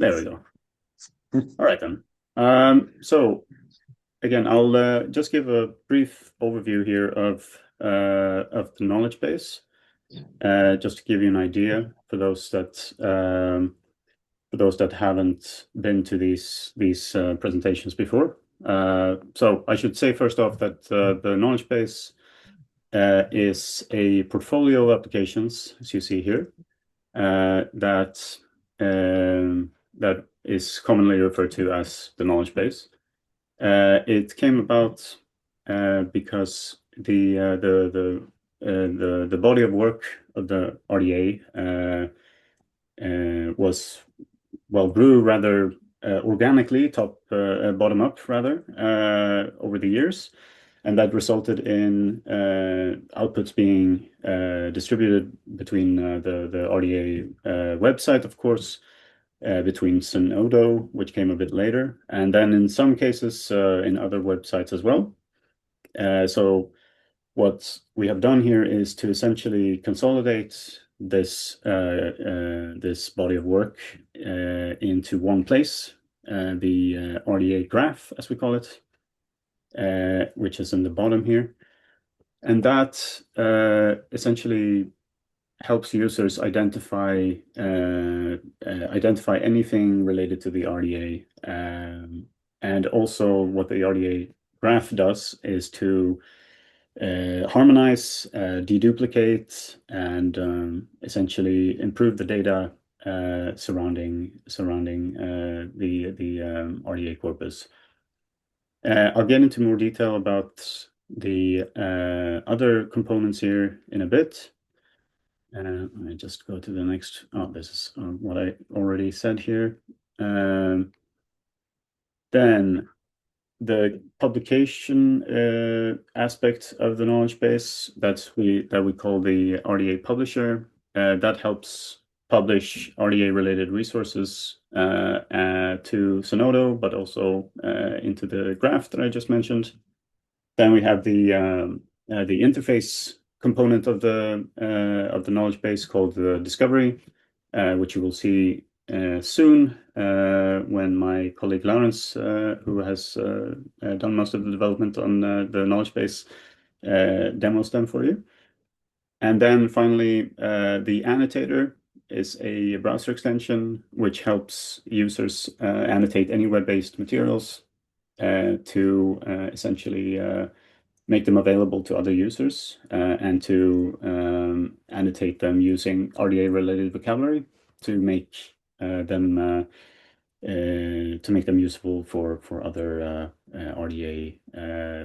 There we go. All right then. So again, I'll just give a brief overview here of the knowledge base, just to give you an idea for those that haven't been to these presentations before. So I should say first off that the knowledge base is a portfolio of applications, as you see here, that is commonly referred to as the knowledge base. It came about because the body of work of the RDA grew rather organically, bottom up rather, over the years, and that resulted in outputs being distributed between the RDA website, of course, between Zenodo, which came a bit later, and then in some cases in other websites as well. So what we have done here is to essentially consolidate this body of work into one place, the RDA Graph, as we call it, which is in the bottom here, and that essentially helps users identify anything related to the RDA, and also what the RDA Graph does is to harmonize, deduplicate, and essentially improve the data surrounding the RDA corpus. I'll get into more detail about the other components here in a bit. Let me just go to the next. Oh, this is what I already said here. Then the publication aspect of the knowledge base that we call the RDA Publisher, that helps publish RDA-related resources to Zenodo, but also into the graph that I just mentioned. Then we have the interface component of the knowledge base called the Discovery, which you will see soon when my colleague Lawrence, who has done most of the development on the knowledge base, demos them for you. And then finally, the Annotator is a browser extension which helps users annotate any web-based materials to essentially make them available to other users and to annotate them using RDA-related vocabulary to make them useful for other RDA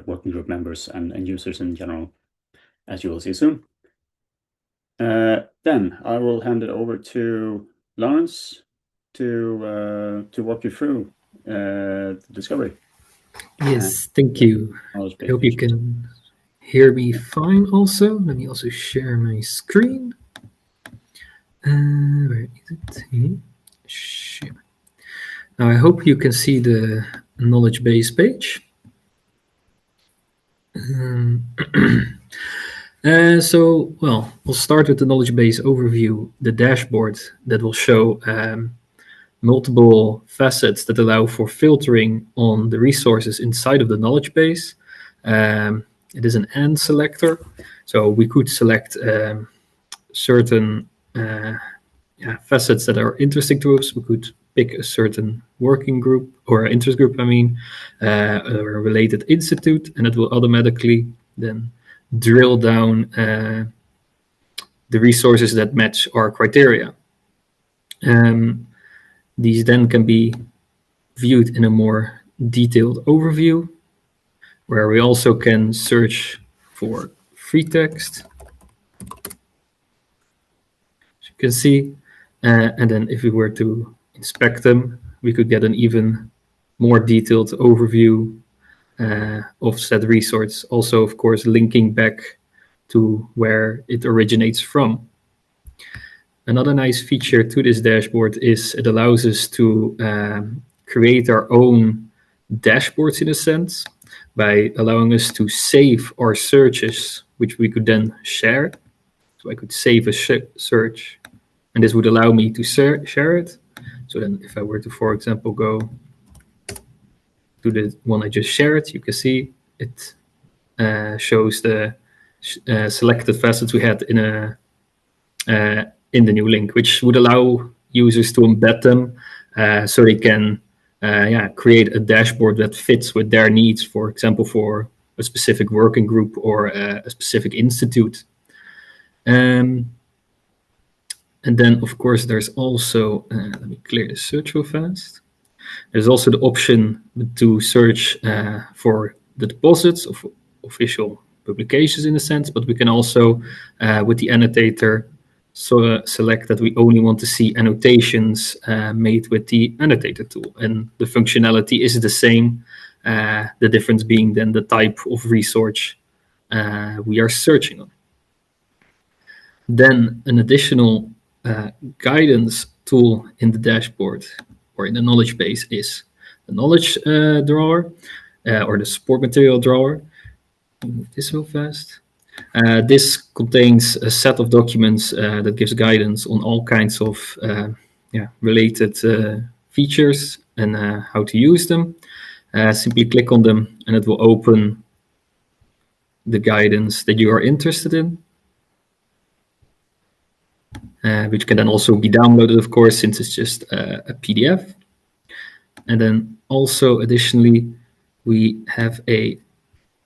working group members and users in general, as you will see soon. Then I will hand it over to Lawrence to walk you through the Discovery. Yes, thank you. I hope you can hear me fine also. Let me also share my screen. Where is it? Share. Now I hope you can see the knowledge base page. So, well, we'll start with the knowledge base overview, the dashboard that will show multiple facets that allow for filtering on the resources inside of the knowledge base. It is an AND selector, so we could select certain facets that are interesting to us. We could pick a certain working group or interest group, or a related institute, and it will automatically then drill down the resources that match our criteria. These then can be viewed in a more detailed overview, where we also can search for free text, as you can see, and then if we were to inspect them, we could get an even more detailed overview of said resource, also of course linking back to where it originates from. Another nice feature to this dashboard is it allows us to create our own dashboards in a sense, by allowing us to save our searches, which we could then share. So I could save a search, and this would allow me to share it. So then if I were to, for example, go to the one I just shared, you can see it shows the selected facets we had in the new link, which would allow users to embed them so they can create a dashboard that fits with their needs, for example, for a specific working group or a specific institute. And then, of course, there's also, let me clear the search real fast. There's also the option to search for the deposits of official publications in a sense, but we can also, with the annotator, select that we only want to see annotations made with the annotator tool. And the functionality is the same, the difference being then the type of resource we are searching on. Then an additional guidance tool in the dashboard or in the knowledge base is the knowledge drawer or the support material drawer. Move this real fast. This contains a set of documents that gives guidance on all kinds of related features and how to use them. Simply click on them and it will open the guidance that you are interested in. Which can then also be downloaded, of course, since it's just a PDF. And then also additionally, we have a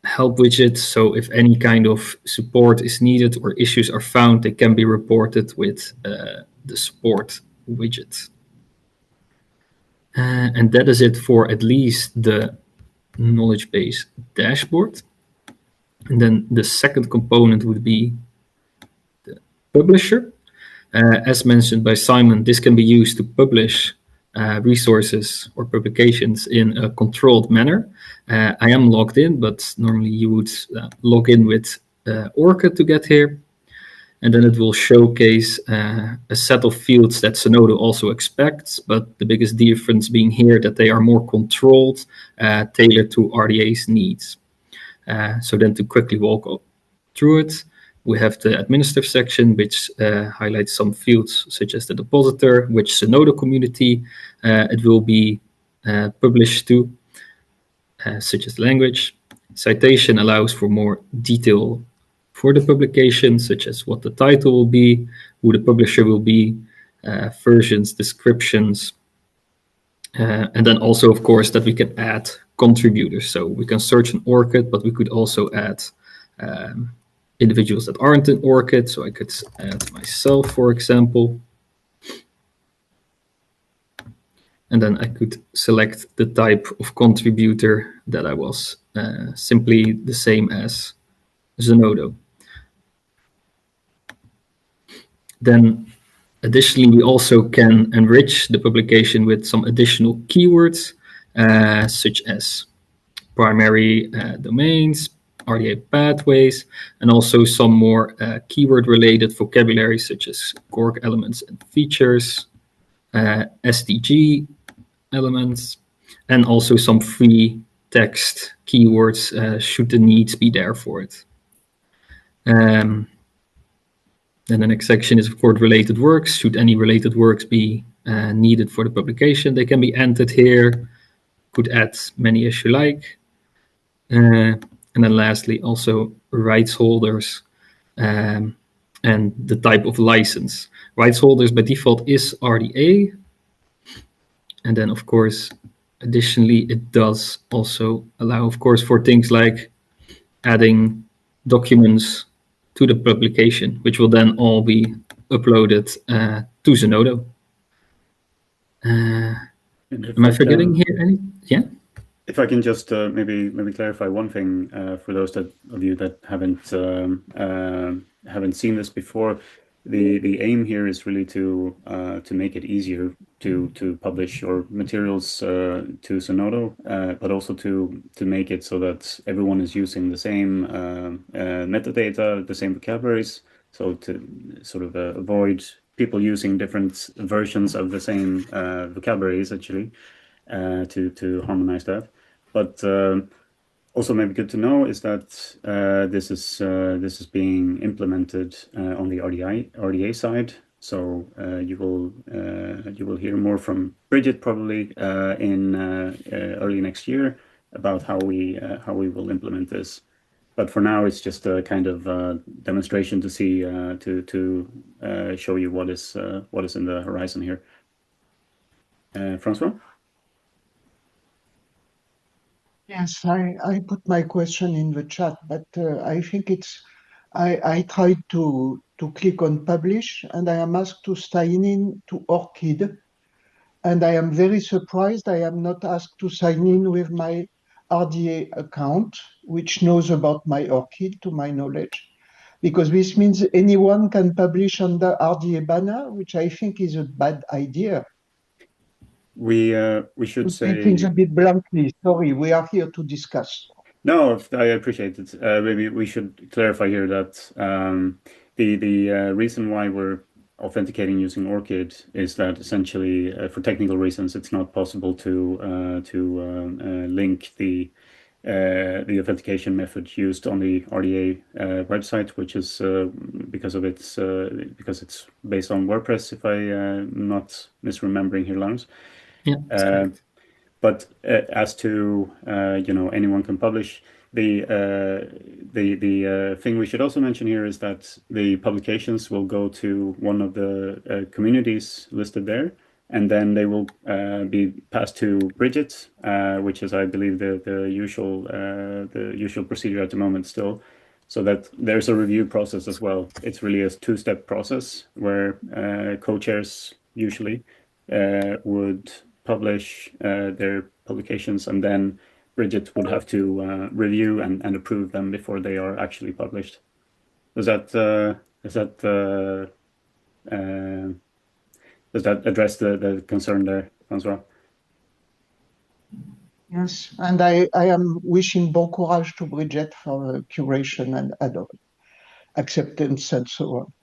help widget. So if any kind of support is needed or issues are found, they can be reported with the support widget. And that is it for at least the knowledge base dashboard. And then the second component would be the publisher. As mentioned by Simon, this can be used to publish resources or publications in a controlled manner. I am logged in, but normally you would log in with Orchid to get here. And then it will showcase a set of fields that Zenodo also expects, but the biggest difference being here that they are more controlled, tailored to RDA's needs. So then to quickly walk through it, we have the administrative section, which highlights some fields such as the depositor, which Zenodo community it will be published to, such as language. Citation allows for more detail for the publication, such as what the title will be, who the publisher will be, versions, descriptions, and then also, of course, that we can add contributors. So we can search in Orchid, but we could also add individuals that aren't in Orchid. So I could add myself, for example. And then I could select the type of contributor that I was, simply the same as Zenodo. Then additionally, we also can enrich the publication with some additional keywords, such as primary domains, RDA pathways, and also some more keyword-related vocabulary, such as core elements and features, SDG elements, and also some free text keywords, should the needs be there for it. And the next section is, of course, related works. Should any related works be needed for the publication, they can be entered here. Could add many as you like. And then lastly, also rights holders and the type of license. Rights holders by default is RDA. And then, of course, additionally, it does also allow, of course, for things like adding documents to the publication, which will then all be uploaded to Zenodo. Am I forgetting here any? Yeah. If I can just maybe clarify one thing for those of you that haven't seen this before, the aim here is really to make it easier to publish your materials to Zenodo, but also to make it so that everyone is using the same metadata, the same vocabularies, so to sort of avoid people using different versions of the same vocabulary, essentially, to harmonize that. But also maybe good to know is that this is being implemented on the RDA side. So you will hear more from Bridget probably in early next year about how we will implement this. But for now, it's just a kind of demonstration to see to show you what is in the horizon here. Francois? Yes, I put my question in the chat, but I think I tried to click on publish, and I am asked to sign in to ORCID, and I am very surprised I am not asked to sign in with my RDA account, which knows about my ORCID, to my knowledge, because this means anyone can publish under RDA banner, which I think is a bad idea. We should To say things a bit bluntly. Sorry, we are here to discuss. no. I appreciate it. Maybe we should clarify here that the reason why we're authenticating using ORCID is that essentially for technical reasons it's not possible to link the authentication method used on the RDA website, which is because it's based on WordPress, if I'm not misremembering here, Lars. Yeah, that's correct. But as to anyone can publish. The thing we should also mention here is that the publications will go to one of the communities listed there, and then they will be passed to Bridget, which is, I believe, the usual procedure at the moment still. So that there's a review process as well. It's really a two-step process where co-chairs usually would publish their publications, and then Bridget would have to review and approve them before they are actually published. Does that address the concern there, Francois? Yes, and I am wishing bon courage to Bridget for curation and acceptance and so on.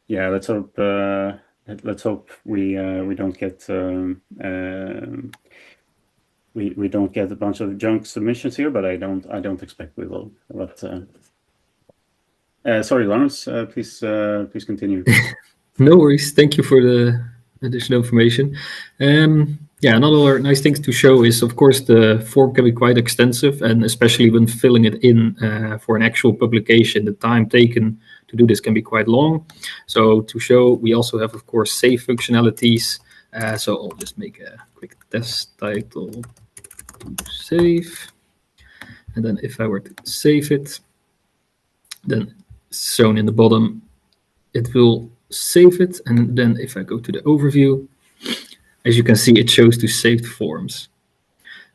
Yeah, let's hope. Let's hope we don't get we don't get a bunch of junk submissions here, but I don't expect we will. But sorry, Lawrence, please continue. No worries. Thank you for the additional information. Yeah, another nice thing to show is, of course, the form can be quite extensive, and especially when filling it in for an actual publication, the time taken to do this can be quite long. So to show, we also have, of course, save functionalities. So I'll just make a quick test title to save. And then if I were to save it, then shown in the bottom, it will save it. And then if I go to the overview, as you can see, it shows to saved forms.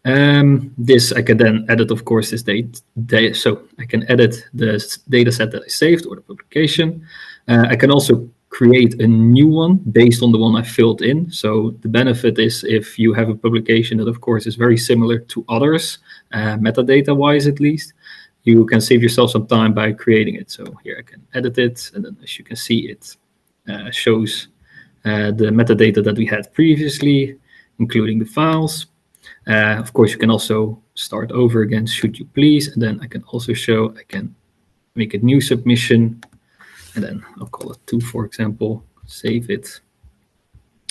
This I can then edit, of course, this data. So I can edit the data set that I saved or the publication. I can also create a new one based on the one I filled in. So the benefit is if you have a publication that, of course, is very similar to others, metadata-wise at least, you can save yourself some time by creating it. So here I can edit it, and then as you can see, it shows the metadata that we had previously, including the files. Of course, you can also start over again, should you please. And then I can also show, I can make a new submission, and then I'll call it 2, for example, save it.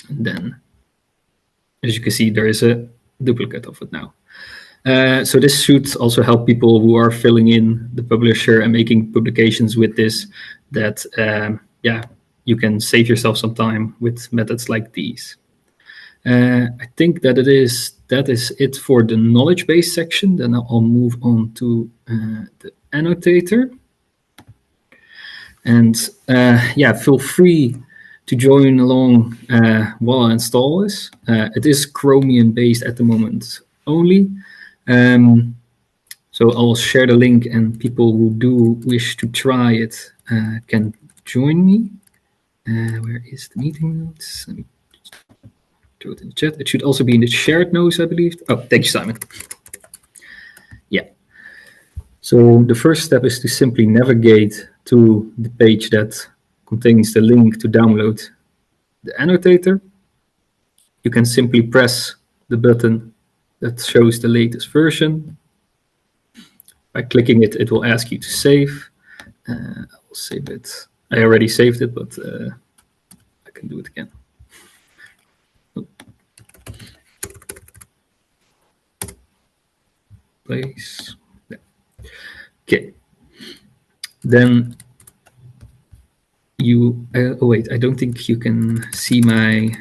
And then, as you can see, there is a duplicate of it now. So this should also help people who are filling in the publisher and making publications with this, that, yeah, you can save yourself some time with methods like these. I think that is it for the knowledge base section. Then I'll move on to the annotator. And yeah, feel free to join along while I install this. It is Chromium based at the moment only. So I'll share the link, and people who do wish to try it can join me. Where is the meeting notes? Let me throw it in the chat. It should also be in the shared notes, I believe. Oh, thank you, Simon. Yeah. So the first step is to simply navigate to the page that contains the link to download the annotator. You can simply press the button that shows the latest version. By clicking it, it will ask you to save. I will save it. I already saved it, but can do it again. Oh. Place. Yeah. Okay. Then you, oh wait, I don't think you can see my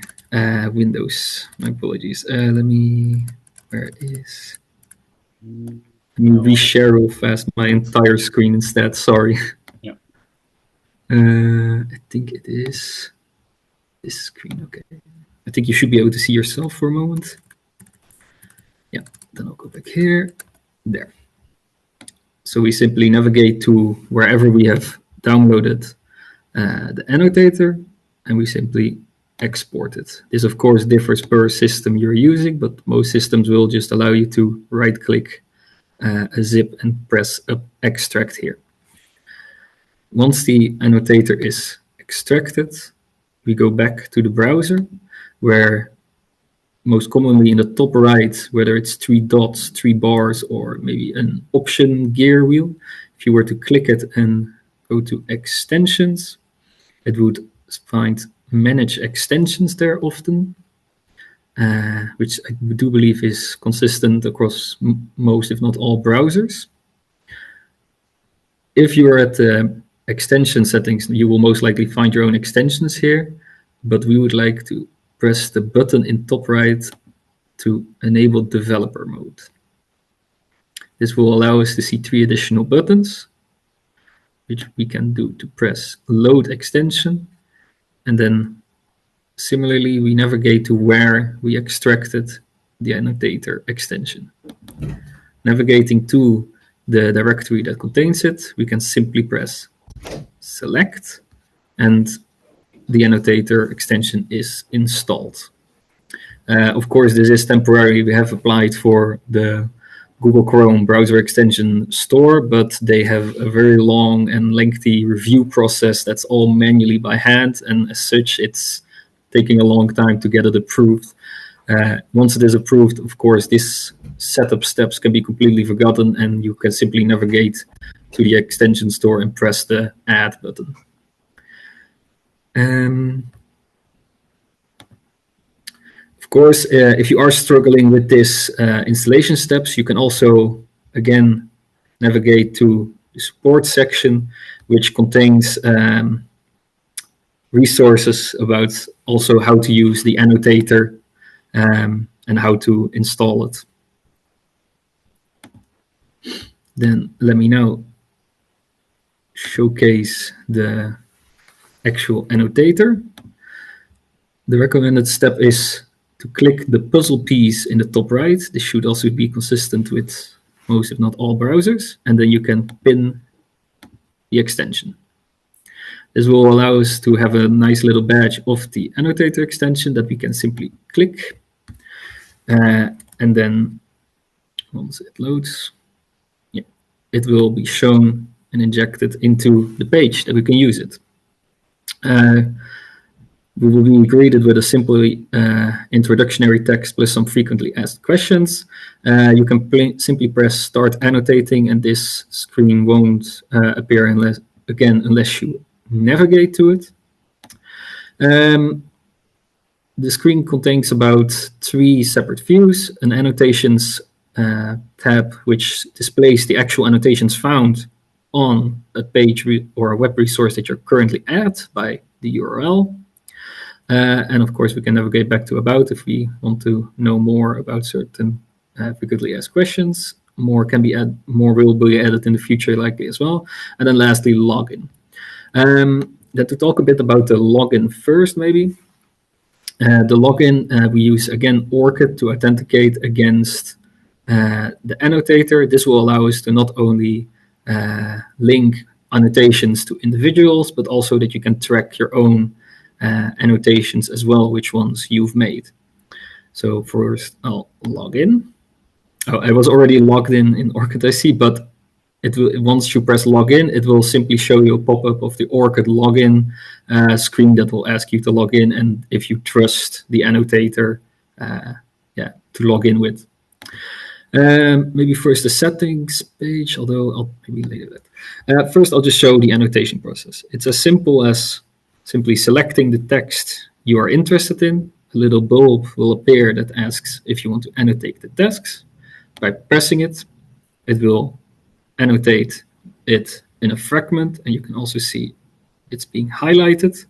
windows. My apologies. Let me, where is, let me reshare real fast my entire screen instead, sorry. Yeah. I think it is this screen, okay. I think you should be able to see yourself for a moment. Yeah, then I'll go back here, there. So we simply navigate to wherever we have downloaded the annotator, and we simply export it. This, of course, differs per system you're using, but most systems will just allow you to right-click a zip and press extract here. Once the annotator is extracted, we go back to the browser, where most commonly in the top right, whether it's 3 dots, 3 bars, or maybe an option gear wheel, if you were to click it and go to extensions, it would find manage extensions there often, which I do believe is consistent across most, if not all, browsers. If you are at the extension settings, you will most likely find your own extensions here, but we would like to press the button in top right to enable developer mode. This will allow us to see 3 additional buttons, which we can do to press load extension, and then similarly we navigate to where we extracted the annotator extension. Navigating to the directory that contains it, we can simply press select, and the annotator extension is installed. Of course, this is temporary. We have applied for the Google Chrome browser extension store, but they have a very long and lengthy review process that's all manually by hand, and as such, it's taking a long time to get it approved. Once it is approved, of course, these setup steps can be completely forgotten, and you can simply navigate to the extension store and press the add button. Of course, if you are struggling with this installation steps, you can also, again, navigate to the support section, which contains resources about also how to use the annotator and how to install it. Then let me now showcase the actual annotator. The recommended step is to click the puzzle piece in the top right. This should also be consistent with most, if not all, browsers. And then you can pin the extension. This will allow us to have a nice little badge of the annotator extension that we can simply click. And then once it loads, yeah, it will be shown and injected into the page that we can use it. We will be greeted with a simple introductory text plus some frequently asked questions. You can simply press start annotating, and this screen won't appear unless you navigate to it. The screen contains about 3 separate views: an annotations tab, which displays the actual annotations found on a page or a web resource that you're currently at by the URL. And of course, we can navigate back to about if we want to know more about certain frequently asked questions. More will be added in the future likely as well. And then lastly, login. Then to talk a bit about the login first, maybe. The login, we use, again, ORCID to authenticate against the annotator. This will allow us to not only link annotations to individuals, but also that you can track your own annotations as well, which ones you've made. So first I'll log in. Oh, I was already logged in ORCID, I see, but it will, once you press login, it will simply show you a pop-up of the ORCID login screen that will ask you to log in, and if you trust the annotator, to log in with. Maybe first the settings page, although I'll maybe later that. First, I'll just show the annotation process. It's as simple as simply selecting the text you are interested in, a little bulb will appear that asks if you want to annotate the tasks. By pressing it, it will annotate it in a fragment, and you can also see it's being highlighted.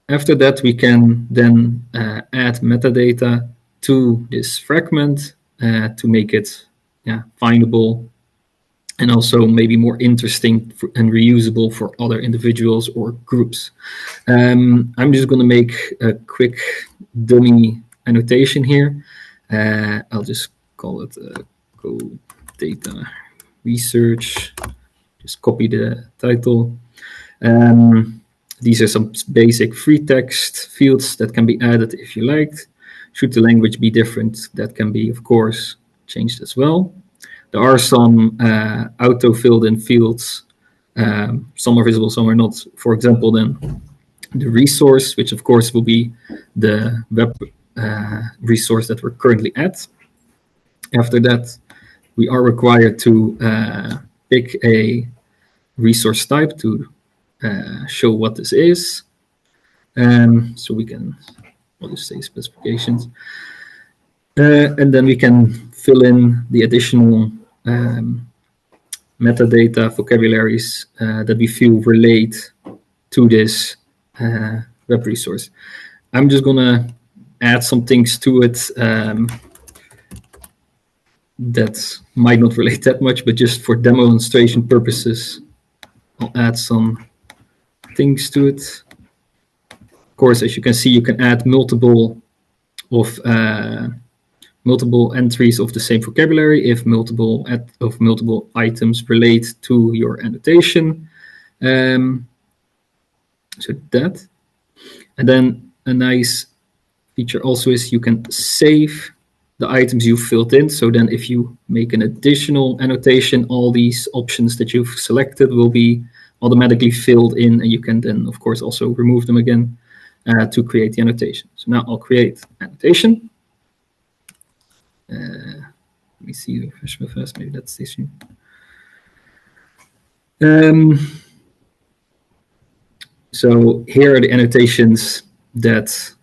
After that, we can then add metadata to this fragment to make it findable and also maybe more interesting and reusable for other individuals or groups. I'm just going to make a quick dummy annotation here. I'll just call it Go Data Research. Just copy the title. These are some basic free text fields that can be added if you liked. Should the language be different, that can be, of course, changed as well. There are some auto-filled in fields. Some are visible, some are not. For example, then the resource, which of course will be the web resource that we're currently at. After that, we are required to pick a resource type to show what this is. So we can, I'll just say specifications. And then we can fill in the additional metadata vocabularies that we feel relate to this web resource. I'm just gonna add some things to it that might not relate that much, but just for demonstration purposes, I'll add some things to it. Of course, as you can see, you can add multiple entries of the same vocabulary if multiple items relate to your annotation. So that, and then a nice feature also is you can save the items you've filled in. So then if you make an additional annotation, all these options that you've selected will be automatically filled in, and you can then, of course, also remove them again to create the annotation. So now I'll create annotation. Let me see, refresh my first, maybe that's the issue. So here are the annotations that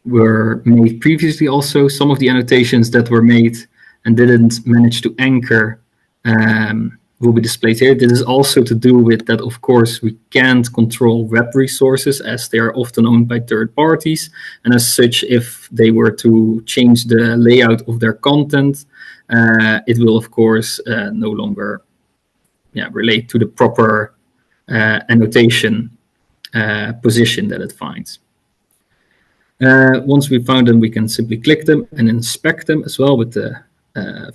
were made previously also. Some of the annotations that were made and didn't manage to anchor will be displayed here. This is also to do with that, of course, we can't control web resources as they are often owned by third parties. And as such, if they were to change the layout of their content, it will, of course, no longer relate to the proper annotation position that it finds. Once we found them, we can simply click them and inspect them as well with the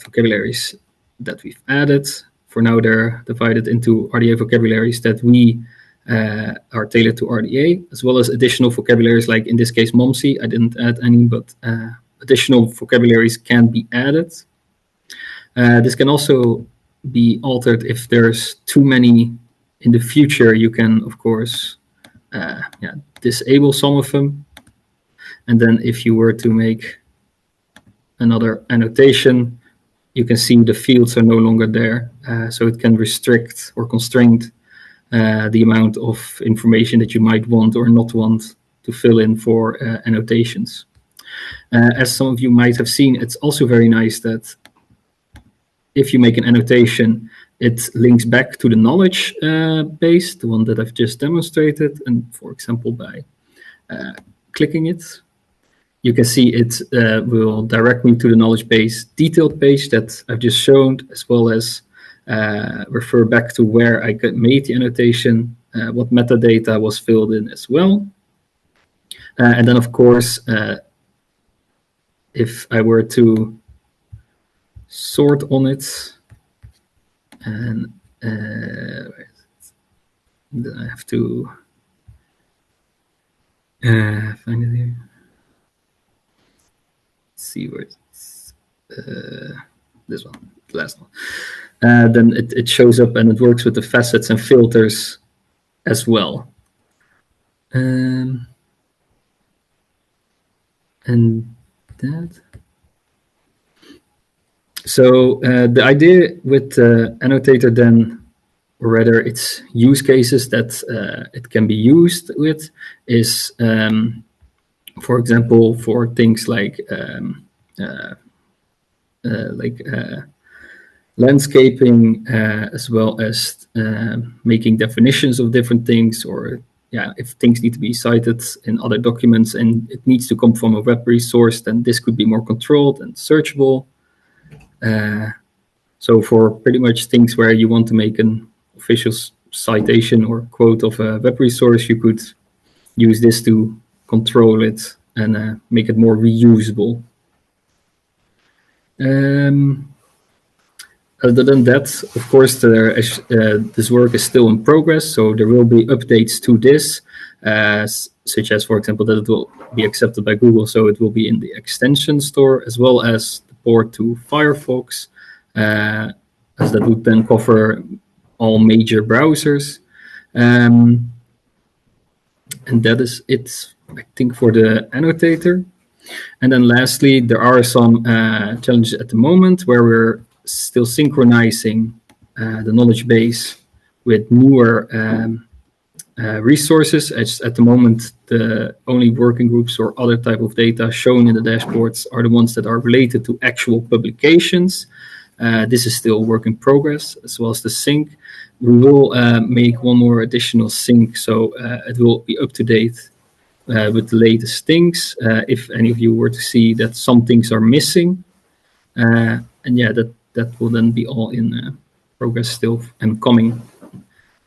vocabularies that we've added. For now, they're divided into RDA vocabularies that we are tailored to RDA, as well as additional vocabularies, like in this case, MOMSI. I didn't add any, but additional vocabularies can be added. This can also be altered if there's too many in the future. You can, of course, disable some of them. And then if you were to make another annotation, you can see the fields are no longer there. So it can restrict or constrain the amount of information that you might want or not want to fill in for annotations. As some of you might have seen, it's also very nice that if you make an annotation, it links back to the knowledge base, the one that I've just demonstrated. And for example, by clicking it, you can see it will direct me to the knowledge base detailed page that I've just shown, as well as refer back to where I made the annotation, what metadata was filled in as well. And then, of course, if I were to sort on it, and then I have to find it here. See where it's this one, the last one. Then it shows up and it works with the facets and filters as well. And that. So the idea with the annotator then or rather its use cases that it can be used with is, for example, for things like landscaping, as well as making definitions of different things, or if things need to be cited in other documents and it needs to come from a web resource, then this could be more controlled and searchable. So for pretty much things where you want to make an official citation or quote of a web resource, you could use this to control it and make it more reusable. Other than that, of course, this work is still in progress, so there will be updates to this, such as, for example, that it will be accepted by Google, so it will be in the extension store, as well as the port to Firefox, as that would then cover all major browsers. And that is it, I think, for the annotator. And then lastly, there are some challenges at the moment where we're still synchronizing the knowledge base with newer resources. At the moment, the only working groups or other type of data shown in the dashboards are the ones that are related to actual publications. This is still a work in progress, as well as the sync. We will make one more additional sync, so it will be up to date with the latest things. If any of you were to see that some things are missing, and that will then be all in progress still and coming.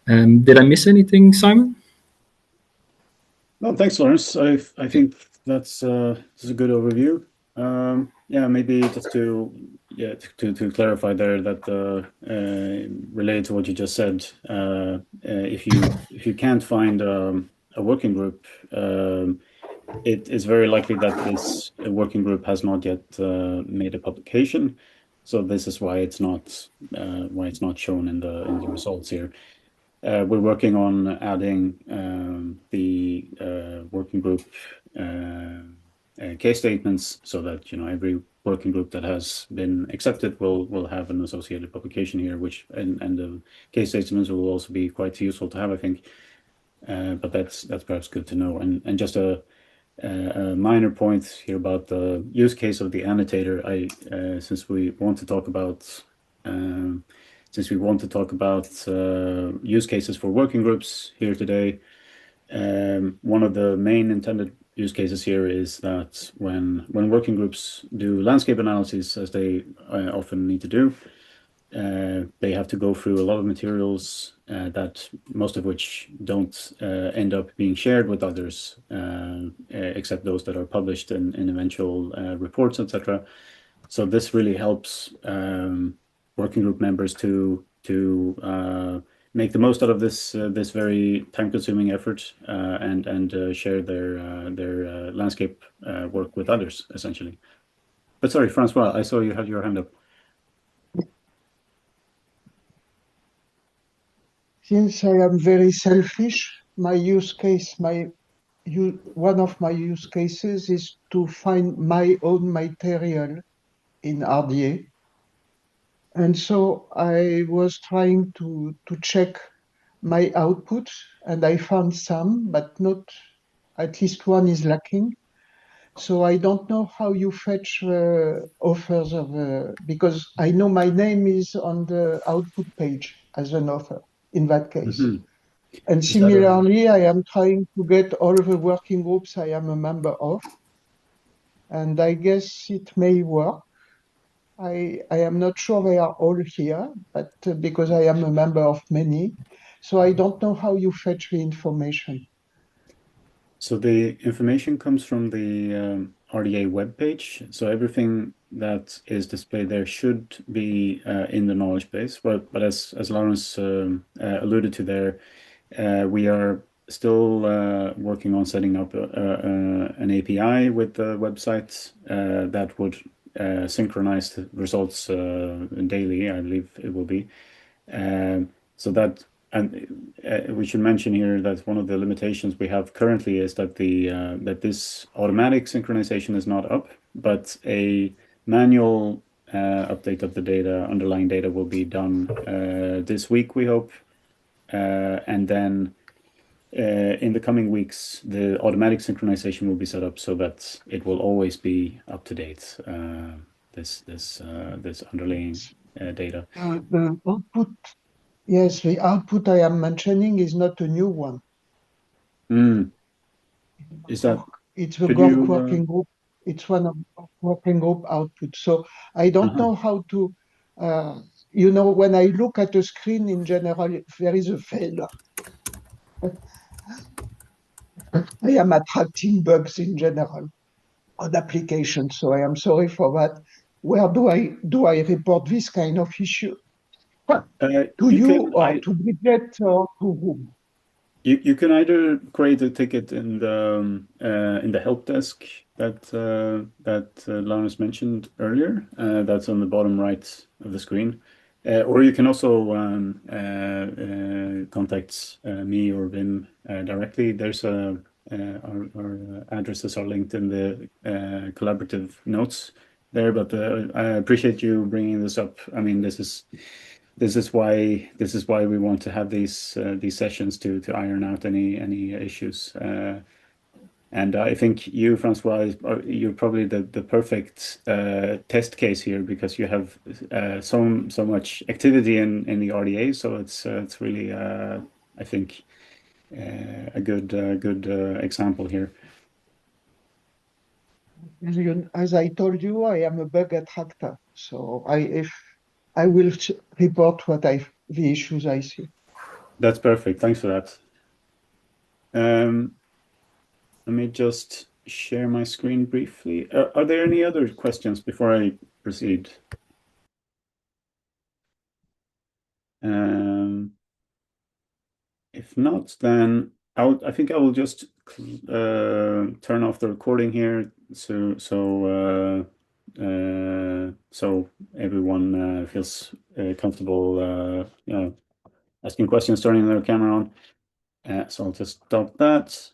Did I miss anything, Simon? No, thanks, Lawrence. I think that's a good overview. Maybe just to clarify there that related to what you just said, if you can't find a working group, it is very likely that this working group has not yet made a publication. So this is why it's not shown in the results here. We're working on adding the working group case statements so that every working group that has been accepted will have an associated publication here, which and the case statements will also be quite useful to have, I think. But that's perhaps good to know. And just a minor point here about the use case of the annotator. Since we want to talk about use cases for working groups here today, one of the main intended use cases here is that when working groups do landscape analyses, as they often need to do, they have to go through a lot of materials that most of which don't end up being shared with others, except those that are published in eventual reports, etc. So this really helps working group members to make the most out of this very time-consuming effort and share their landscape work with others, essentially. But sorry, Francois, I saw you had your hand up. Since I am very selfish, my use case, one of my use cases is to find my own material in RDA. And so I was trying to check my output, and I found some, but not, at least one is lacking. So I don't know how you fetch authors of, because I know my name is on the output page as an author in that case. Mm-hmm. And similarly, I am trying to get all the working groups I am a member of. And I guess it may work. I am not sure they are all here, but because I am a member of many. So I don't know how you fetch the information. So the information comes from the RDA webpage. So everything that is displayed there should be in the knowledge base. But as Lawrence alluded to there, we are still working on setting up an API with the website that would synchronize the results daily, I believe it will be. So that. And we should mention here that one of the limitations we have currently is that that this automatic synchronization is not up, but a manual update of the data, underlying data, will be done this week, we hope, and then in the coming weeks, the automatic synchronization will be set up so that it will always be up to date. This underlying data. The output, yes, the output I am mentioning is not a new one. Is that? It's the Could GORC you? working group. It's one of the working group output. So I don't know how to. When I look at a screen in general, there is a failure. I am attracting bugs in general on applications, so I am sorry for that. Where do I report this kind of issue? To you or to Bridget or to whom? You can either create a ticket in the help desk that Linus mentioned earlier. That's on the bottom right of the screen, or you can also contact me or Vim directly. There's our addresses are linked in the collaborative notes there. But I appreciate you bringing this up. I mean, this is why we want to have these sessions to iron out any issues. And I think you, Francois, you're probably the perfect test case here because you have so much activity in the RDA. So it's really I think a good example here. As I told you, I am a bug attractor. So if I will report the issues I see. That's perfect. Thanks for that. Let me just share my screen briefly. Are there any other questions before I proceed? If not, then I think I will just turn off the recording here, so everyone feels comfortable, asking questions, turning their camera on. So I'll just stop that.